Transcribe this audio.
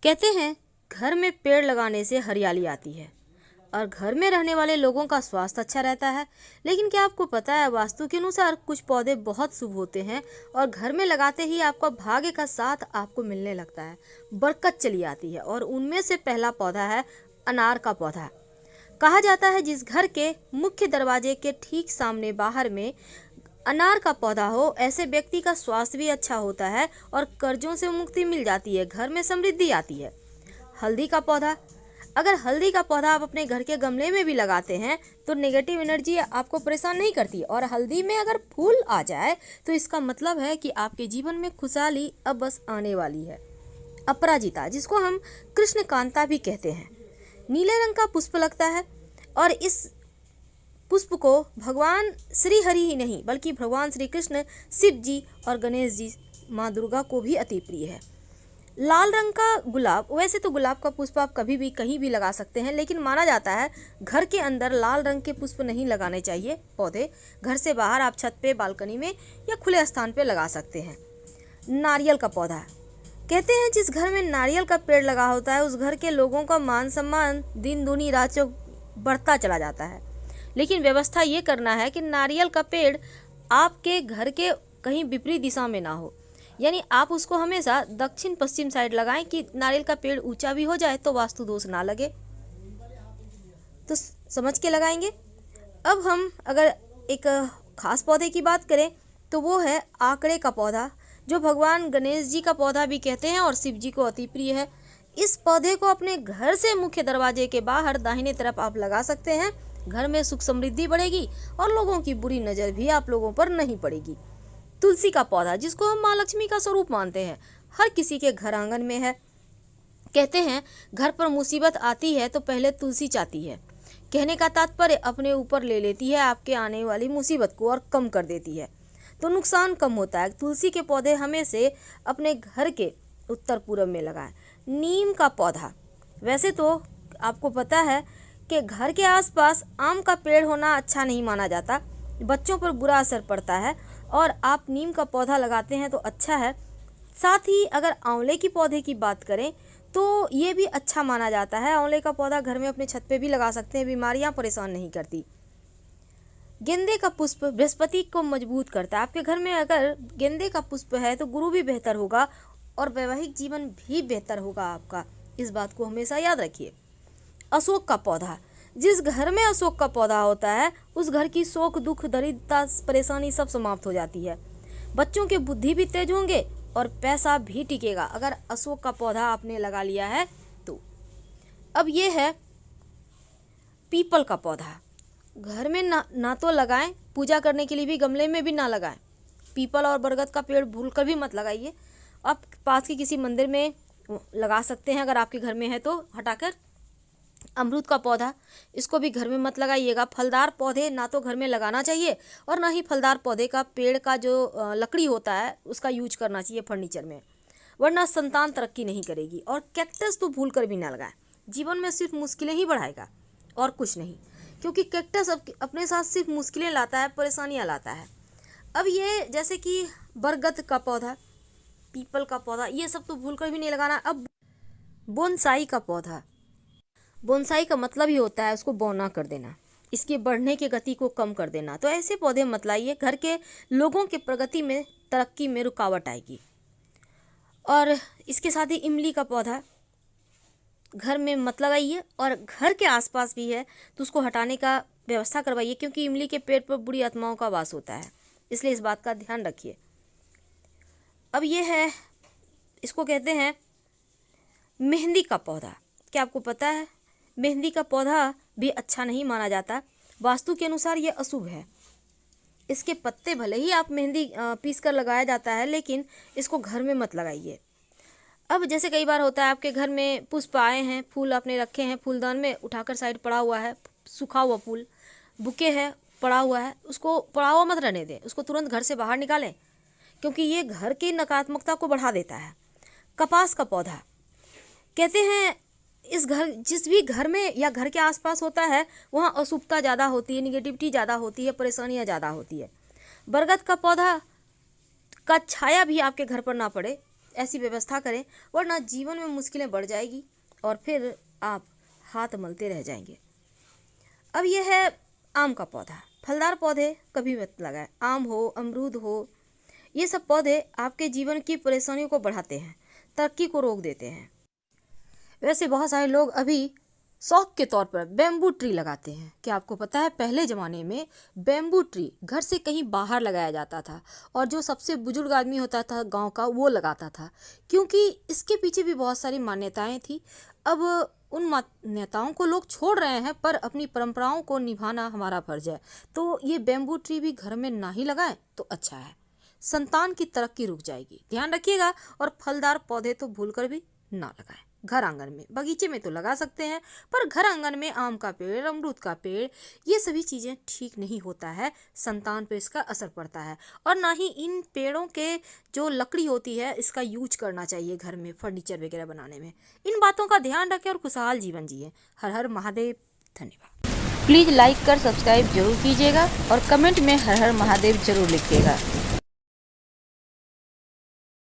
कहते हैं घर में पेड़ लगाने से हरियाली आती है और घर में रहने वाले लोगों का स्वास्थ्य अच्छा रहता है। लेकिन क्या आपको पता है, वास्तु के अनुसार कुछ पौधे बहुत शुभ होते हैं और घर में लगाते ही आपका भाग्य का साथ आपको मिलने लगता है, बरकत चली आती है। और उनमें से पहला पौधा है अनार का पौधा। कहा जाता है जिस घर के मुख्य दरवाजे के ठीक सामने बाहर में अनार का पौधा हो, ऐसे व्यक्ति का स्वास्थ्य भी अच्छा होता है और कर्जों से मुक्ति मिल जाती है, घर में समृद्धि आती है। हल्दी का पौधा। अगर हल्दी का पौधा आप अपने घर के गमले में भी लगाते हैं तो नेगेटिव एनर्जी आपको परेशान नहीं करती। और हल्दी में अगर फूल आ जाए तो इसका मतलब है कि आपके जीवन में खुशहाली अब बस आने वाली है। अपराजिता, जिसको हम कृष्णकांता भी कहते हैं, नीले रंग का पुष्प लगता है और इस पुष्प को भगवान श्री हरि ही नहीं बल्कि भगवान श्री कृष्ण, शिव जी और गणेश जी, माँ दुर्गा को भी अति प्रिय है। लाल रंग का गुलाब। वैसे तो गुलाब का पुष्प आप कभी भी कहीं भी लगा सकते हैं, लेकिन माना जाता है घर के अंदर लाल रंग के पुष्प नहीं लगाने चाहिए। पौधे घर से बाहर आप छत पे, बालकनी में या खुले स्थान पे लगा सकते हैं। नारियल का पौधा। कहते हैं जिस घर में नारियल का पेड़ लगा होता है उस घर के लोगों का मान सम्मान दिन दूनी रात चौक बढ़ता चला जाता है। लेकिन व्यवस्था ये करना है कि नारियल का पेड़ आपके घर के कहीं विपरीत दिशा में ना हो, यानी आप उसको हमेशा दक्षिण पश्चिम साइड लगाएं कि नारियल का पेड़ ऊंचा भी हो जाए तो वास्तु दोष ना लगे। तो समझ के लगाएंगे। अब हम अगर एक खास पौधे की बात करें तो वो है आकड़े का पौधा, जो भगवान गणेश जी का पौधा भी कहते हैं और शिव जी को अति प्रिय है। इस पौधे को अपने घर से मुख्य दरवाजे के बाहर दाहिने तरफ आप लगा सकते हैं। घर में सुख समृद्धि बढ़ेगी और लोगों की बुरी नज़र भी आप लोगों पर नहीं पड़ेगी। तुलसी का पौधा, जिसको हम माँ लक्ष्मी का स्वरूप मानते हैं, हर किसी के घर आंगन में है। कहते हैं घर पर मुसीबत आती है तो पहले तुलसी चाहती है। कहने का तात्पर्य अपने ऊपर ले लेती है आपके आने वाली मुसीबत को और कम कर देती है, तो नुकसान कम होता है। तुलसी के पौधे हमें से अपने घर के उत्तर पूर्व में लगाएं। नीम का पौधा। वैसे तो आपको पता है कि घर के आसपास आम का पेड़ होना अच्छा नहीं माना जाता, बच्चों पर बुरा असर पड़ता है, और आप नीम का पौधा लगाते हैं तो अच्छा है। साथ ही अगर आंवले की पौधे की बात करें तो ये भी अच्छा माना जाता है। आंवले का पौधा घर में अपने छत पे भी लगा सकते हैं, बीमारियां परेशान नहीं करती। गेंदे का पुष्प बृहस्पति को मजबूत करता है। आपके घर में अगर गेंदे का पुष्प है तो गुरु भी बेहतर होगा और वैवाहिक जीवन भी बेहतर होगा आपका। इस बात को हमेशा याद रखिए। अशोक का पौधा। जिस घर में अशोक का पौधा होता है उस घर की शोक, दुख, दरिद्रता, परेशानी सब समाप्त हो जाती है। बच्चों के बुद्धि भी तेज होंगे और पैसा भी टिकेगा अगर अशोक का पौधा आपने लगा लिया है तो। अब ये है पीपल का पौधा। घर में ना तो लगाएं, पूजा करने के लिए भी गमले में भी ना लगाएं। पीपल और बरगद का पेड़ भूलकर भी मत लगाइए। आप पास के किसी मंदिर में लगा सकते हैं अगर आपके घर में है तो हटाकर। अमरूद का पौधा, इसको भी घर में मत लगाइएगा। फलदार पौधे ना तो घर में लगाना चाहिए और ना ही फलदार पौधे का पेड़ का जो लकड़ी होता है उसका यूज करना चाहिए फर्नीचर में, वरना संतान तरक्की नहीं करेगी। और कैक्टस तो भूल कर भी ना लगाएं, जीवन में सिर्फ मुश्किलें ही बढ़ाएगा और कुछ नहीं, क्योंकि कैक्टस अपने साथ सिर्फ मुश्किलें लाता है, परेशानियाँ लाता है। अब ये जैसे कि बरगद का पौधा, पीपल का पौधा, ये सब तो भूल कर भी नहीं लगाना। अब बोनसाई का पौधा। बोनसाई का मतलब ही होता है उसको बौना कर देना, इसके बढ़ने की गति को कम कर देना। तो ऐसे पौधे मत लाइए, घर के लोगों के प्रगति में, तरक्की में रुकावट आएगी। और इसके साथ ही इमली का पौधा घर में मत लगाइए, और घर के आसपास भी है तो उसको हटाने का व्यवस्था करवाइए, क्योंकि इमली के पेड़ पर बुरी आत्माओं का वास होता है, इसलिए इस बात का ध्यान रखिए। अब ये है, इसको कहते हैं मेहंदी का पौधा। क्या आपको पता है मेहंदी का पौधा भी अच्छा नहीं माना जाता, वास्तु के अनुसार ये अशुभ है। इसके पत्ते भले ही आप मेहंदी पीस कर लगाया जाता है, लेकिन इसको घर में मत लगाइए। अब जैसे कई बार होता है आपके घर में पुष्प आए हैं, फूल आपने रखे हैं फूलदान में, उठाकर साइड पड़ा हुआ है सूखा हुआ फूल, बुके है पड़ा हुआ है, उसको पड़ा हुआ मत रहने दें, उसको तुरंत घर से बाहर निकालें, क्योंकि ये घर की नकारात्मकता को बढ़ा देता है। कपास का पौधा। कहते हैं जिस भी घर में या घर के आसपास होता है वहाँ अशुभता ज़्यादा होती है, निगेटिविटी ज़्यादा होती है, परेशानियाँ ज़्यादा होती है। बरगद का पौधा का छाया भी आपके घर पर ना पड़े, ऐसी व्यवस्था करें, वरना जीवन में मुश्किलें बढ़ जाएगी और फिर आप हाथ मलते रह जाएंगे। अब यह है आम का पौधा। फलदार पौधे कभी मत लगाएं। आम हो, अमरूद हो, ये सब पौधे आपके जीवन की परेशानियों को बढ़ाते हैं, तरक्की को रोक देते हैं। वैसे बहुत सारे लोग अभी शौक के तौर पर बैम्बू ट्री लगाते हैं। क्या आपको पता है पहले ज़माने में बैम्बू ट्री घर से कहीं बाहर लगाया जाता था और जो सबसे बुजुर्ग आदमी होता था गांव का वो लगाता था, क्योंकि इसके पीछे भी बहुत सारी मान्यताएं थी। अब उन मान्यताओं को लोग छोड़ रहे हैं, पर अपनी परंपराओं को निभाना हमारा फर्ज है। तो ये बैम्बू ट्री भी घर में ना ही लगाएं तो अच्छा है, संतान की तरक्की रुक जाएगी। ध्यान रखिएगा। और फलदार पौधे तो भूलकर भी ना लगाएं। घर आंगन में, बगीचे में तो लगा सकते हैं, पर घर आंगन में आम का पेड़, अमरूद का पेड़, ये सभी चीज़ें ठीक नहीं होता है, संतान पे इसका असर पड़ता है। और ना ही इन पेड़ों के जो लकड़ी होती है इसका यूज करना चाहिए घर में फर्नीचर वगैरह बनाने में। इन बातों का ध्यान रखें और खुशहाल जीवन जिए। हर हर महादेव। धन्यवाद। प्लीज़ लाइक कर सब्सक्राइब जरूर कीजिएगा और कमेंट में हर हर महादेव जरूर लिखिएगा।